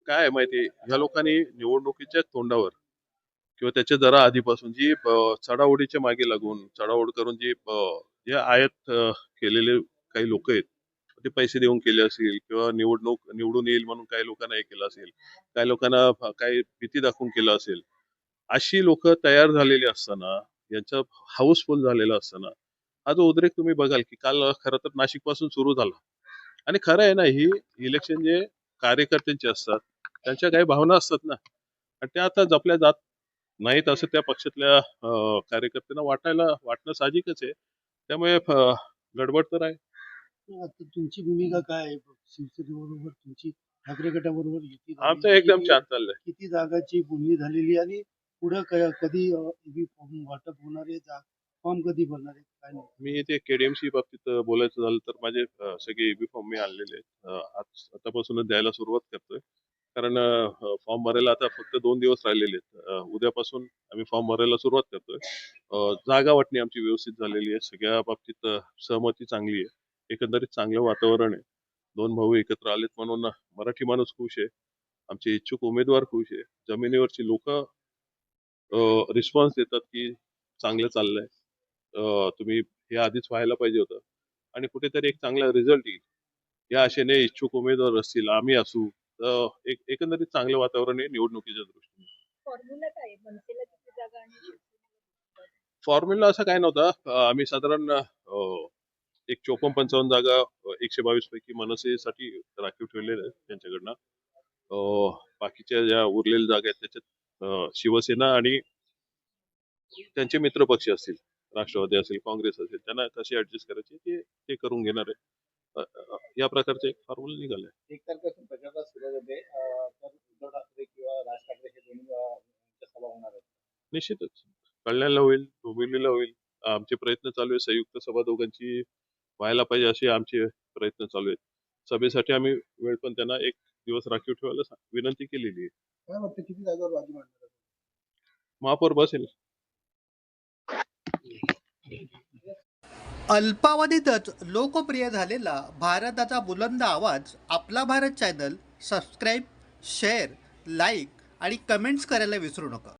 काय आहे माहिती आहे, ह्या लोकांनी निवडणुकीच्या तोंडावर किंवा त्याच्या जरा आधीपासून जी चढाओढीच्या मागे लागून चढाओढ करून जे आयात केलेले काही लोक आहेत, ते पैसे देऊन केले असेल किंवा निवडून येईल म्हणून काही लोकांना हे केलं असेल, काही लोकांना काही भीती दाखवून केलं असेल. अशी लोक तयार झालेली असताना, यांचा हाऊसफुल झालेला असताना, हा जो उद्रेक तुम्ही बघाल की काल खरं तर नाशिक पासून सुरू झाला. आणि खरं आहे ना, ही इलेक्शन जे कार्यकर्त्यांचे असतात, त्यांच्या काही भावना असतात ना, आणि त्या आता जपल्या जात नाहीत असं त्या पक्षातल्या कार्यकर्त्यांना वाटणं साहजिकच आहे. त्यामुळे गडबड तर आहे. आता तुमची भूमिका काय आहे? शिवसेनेबरोबर तुमची ठाकरे गटाबरोबर युती आमचं झालेली एकदम किती छान चाललंय. किती जागाची बोलणी झालेली आणि पुढं कधी EV फॉर्म वाटप होणार आहे? फॉर्म कधी भरणार आहे? काय नाही. मी ते केडीएमसी बाबतीत बोलायचं झालं तर माझे सगळे एबी फॉर्म मी आणलेले आहेत. आतापासूनच द्यायला सुरुवात करतोय. कारण फॉर्म भरायला आता फक्त 2 दिवस राहिलेले आहेत. उद्यापासून आम्ही फॉर्म भरायला सुरुवात करतोय. जागा वाटणी आमची व्यवस्थित झालेली आहे. सगळ्या बाबतीत सहमती चांगली आहे. एकंदरीत चांगलं वातावरण आहे. 2 भाऊ एकत्र आलेत म्हणून मराठी माणूस खुश आहे. आमचे इच्छुक उमेदवार खुश आहे. जमिनीवरची लोक रिस्पॉन्स देतात की चांगलं चाललंय. तुम्ही हे आधीच व्हायला पाहिजे होतं आणि कुठेतरी एक चांगला रिझल्ट येईल या आशेने इच्छुक उमेदवार असतील, आम्ही असू, तर एकंदरीत चांगलं वातावरण आहे निवडणुकीच्या दृष्टीने. फॉर्म्युला काय आहे? मनसेला किती जागा आणि फॉर्म्युला असा काय नव्हता. आम्ही साधारण एक 54-55 जागा 122 पैकी मनसेसाठी राखीव ठेवलेल्या आहेत त्यांच्याकडनं. बाकीच्या ज्या उरलेल्या जागा आहेत त्याच्यात शिवसेना आणि त्यांचे मित्रपक्ष असतील, राष्ट्रवादी असेल, काँग्रेस असेल, त्यांना कशी ऍडजस्ट करायची ते करून घेणार आहे. या प्रकारचे एक फॉर्म्युला निघालाय. 1 तारखेपासून प्रचाराला सुरुवात होते. तर उद्धव ठाकरे किंवा राज ठाकरे हे दोन्ही यांच्या सभा होणार आहेत. निश्चितच कल्याणला होईल, डोंबिवलीला होईल. आमचे प्रयत्न चालू आहे. संयुक्त सभा दोघांची व्हायला पाहिजे असे आमचे प्रयत्न चालू आहेत. सभेसाठी आम्ही वेळ पण त्यांना 1 दिवस राखीव ठेवायला विनंती केलेली आहे. काय वाटतं किती जागावर बाजी मांडणार आहे? महापौर बसेल. अल्पावधीतच लोकप्रिय झालेला भारताचा बुलंद आवाज आपला Bharat channel subscribe, share, like आणि कमेंट्स करायला विसरू नका.